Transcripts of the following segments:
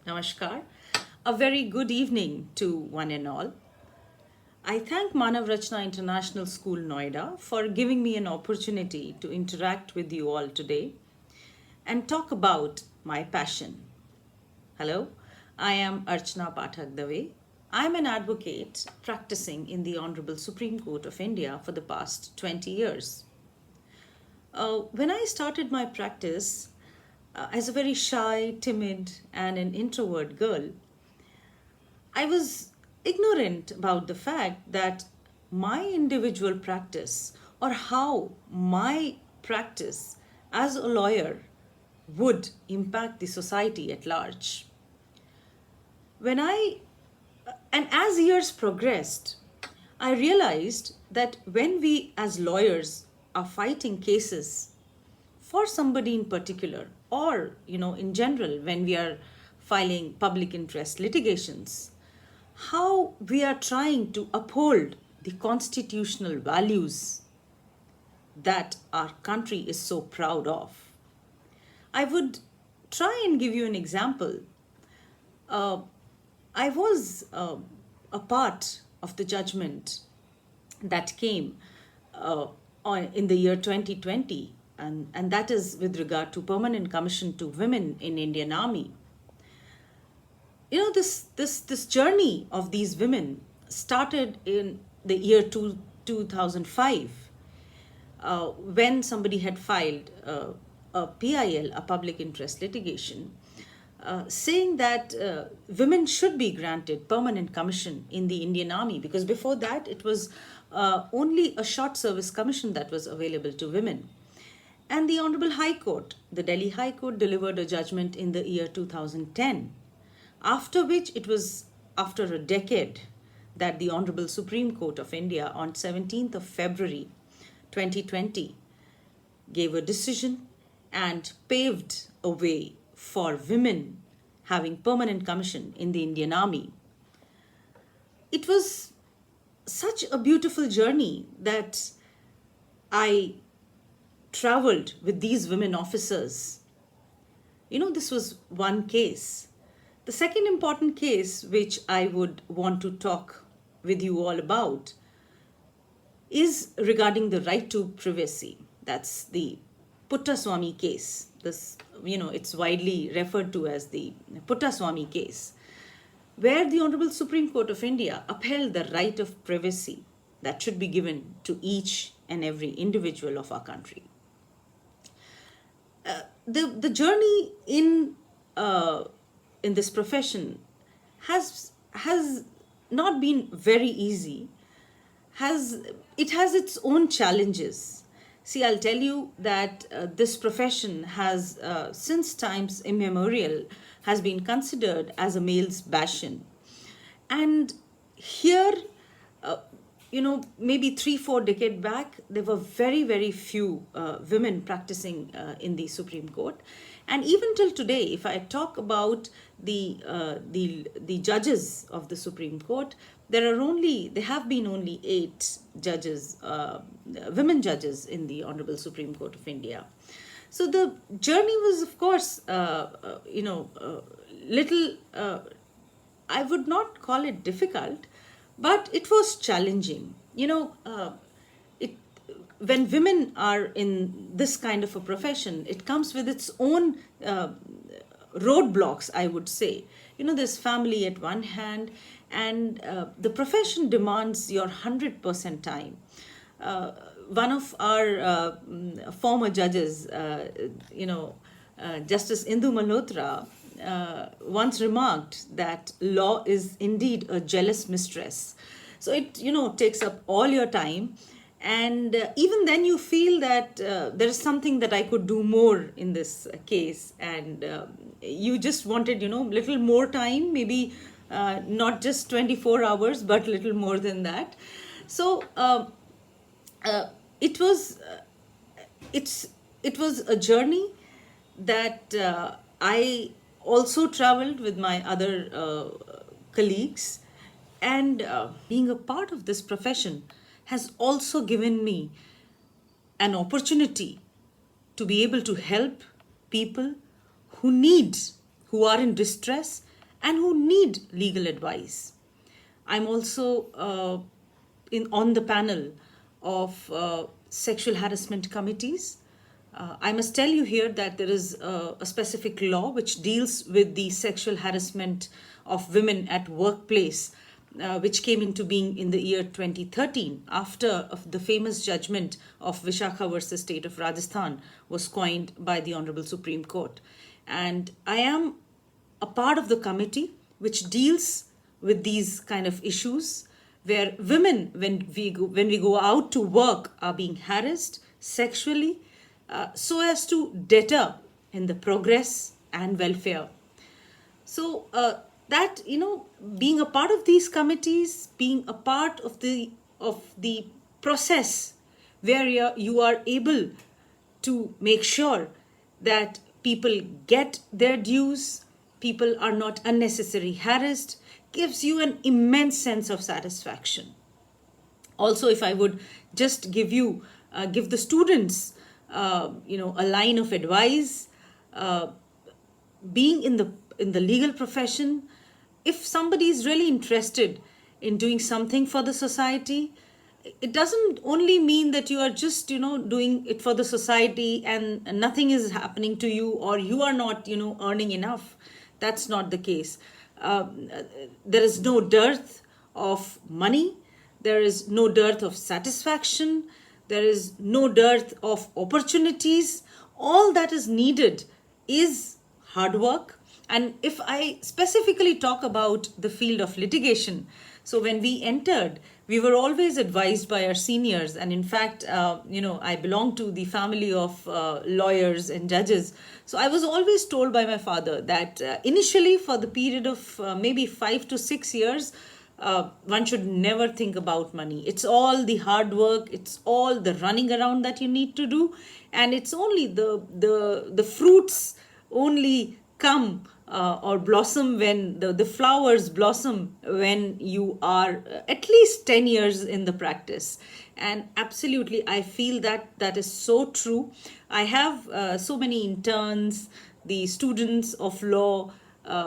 Namaskar. A very good evening to one and all. I thank Manav Rachna International School, Noida, for giving me an opportunity to interact with you all today and talk about my passion. Hello, I am Archana Pathak Dave. I am an advocate practicing in the Honorable Supreme Court of India for the past 20 years. When I started my practice as a very shy, timid, and an introvert girl, I was ignorant about the fact that my individual practice or how my practice as a lawyer would impact the society at large. When I, and as years progressed, I realized that when we as lawyers are fighting cases for somebody in particular, or in general when we are filing public interest litigations, how we are trying to uphold the constitutional values that our country is so proud of. I would try and give you an example. uh, I was a part of the judgment that came uh, in the year 2020, and that is with regard to permanent commission to women in Indian Army. This journey of these women started in the year 2005, when somebody had filed a PIL, a public interest litigation, saying that women should be granted permanent commission in the Indian Army, because before that it was only a short service commission that was available to women. And the Honorable High Court, the Delhi High Court, delivered a judgment in the year 2010, after which it was after a decade that the Honorable Supreme Court of India on 17th of February 2020 gave a decision and paved a way for women having permanent commission in the Indian Army. It was such a beautiful journey that I traveled with these women officers. This was one case. The second important case which I would want to talk with you all about is regarding the right to privacy. That's the Puttaswamy case. It's widely referred to as the Puttaswamy case, where the Honorable Supreme Court of India upheld the right of privacy that should be given to each and every individual of our country. The journey in this profession has not been very easy. It has its own challenges. See, I'll tell you that this profession has, since times immemorial, has been considered as a male's bastion. And here, maybe 3-4 decades back, there were very, very few women practicing in the Supreme Court. And even till today, if I talk about the judges of the Supreme Court, there have been only 8 judges, women judges in the Honorable Supreme Court of India. So the journey was, of course, little. I would not call it difficult, but it was challenging. It When women are in this kind of a profession, it comes with its own roadblocks, I would say. There's family at one hand, and the profession demands your 100% time. One of our former judges, Justice Indu Malhotra, once remarked that law is indeed a jealous mistress. So it takes up all your time, and even then you feel that there is something that I could do more in this case, and you just wanted little more time, maybe not just 24 hours but little more than that. So it was it was a journey that I also traveled with my other colleagues, and being a part of this profession has also given me an opportunity to be able to help people who are in distress and who need legal advice. I'm also on the panel of sexual harassment committees. I must tell you here that there is a specific law which deals with the sexual harassment of women at workplace, which came into being in the year 2013 after the famous judgment of Vishakha versus State of Rajasthan was coined by the Honorable Supreme Court. And I am a part of the committee which deals with these kind of issues where women, when we go out to work, are being harassed sexually so as to deter in the progress and welfare. So that, being a part of these committees, being a part of the process where you are able to make sure that people get their dues, people are not unnecessarily harassed, gives you an immense sense of satisfaction. Also, if I would just give the students, a line of advice, being in the legal profession, if somebody is really interested in doing something for the society, it doesn't only mean that you are just doing it for the society and nothing is happening to you, or you are not earning enough. That's not the case. There is no dearth of money, there is no dearth of satisfaction, there is no dearth of opportunities. All that is needed is hard work. And if I specifically talk about the field of litigation, so when we entered, we were always advised by our seniors. And in fact, I belong to the family of lawyers and judges. So I was always told by my father that initially for the period of maybe 5 to 6 years, one should never think about money. It's all the hard work, it's all the running around that you need to do. And it's only the fruits only come or blossom when the flowers blossom when you are at least 10 years in the practice. And absolutely, I feel that is so true. I have so many interns, the students of law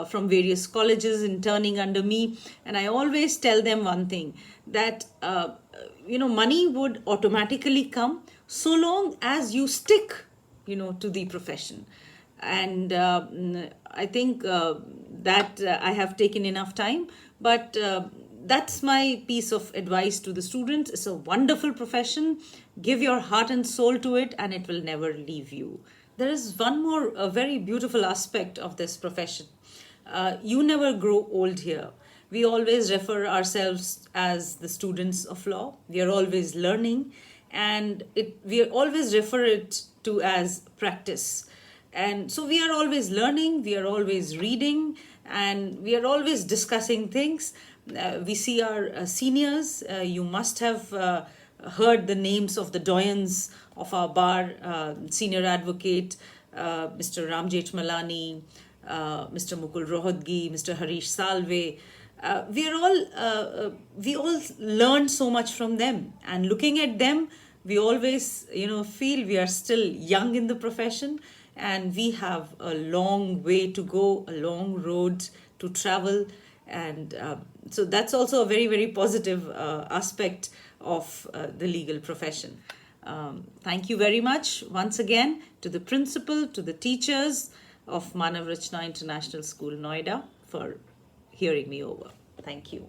from various colleges interning under me, and I always tell them one thing, that money would automatically come so long as you stick to the profession. And I think that I have taken enough time, but that's my piece of advice to the students. It's a wonderful profession. Give your heart and soul to it, and it will never leave you. There is one more very beautiful aspect of this profession. You never grow old here. We always refer ourselves as the students of law. We are always learning, and we always refer it to as practice. And so we are always learning, we are always reading, and we are always discussing things. We see our seniors. You must have heard the names of the doyens of our bar, Senior Advocate, Mr. Ram Jethmalani, Mr. Mukul Rohatgi, Mr. Harish Salve. We all learn so much from them, and looking at them, we always feel we are still young in the profession, and we have a long way to go, a long road to travel. And so that's also a very, very positive aspect of the legal profession. Thank you very much once again to the principal, to the teachers of Manav Rachna International School, Noida, for hearing me over. Thank you.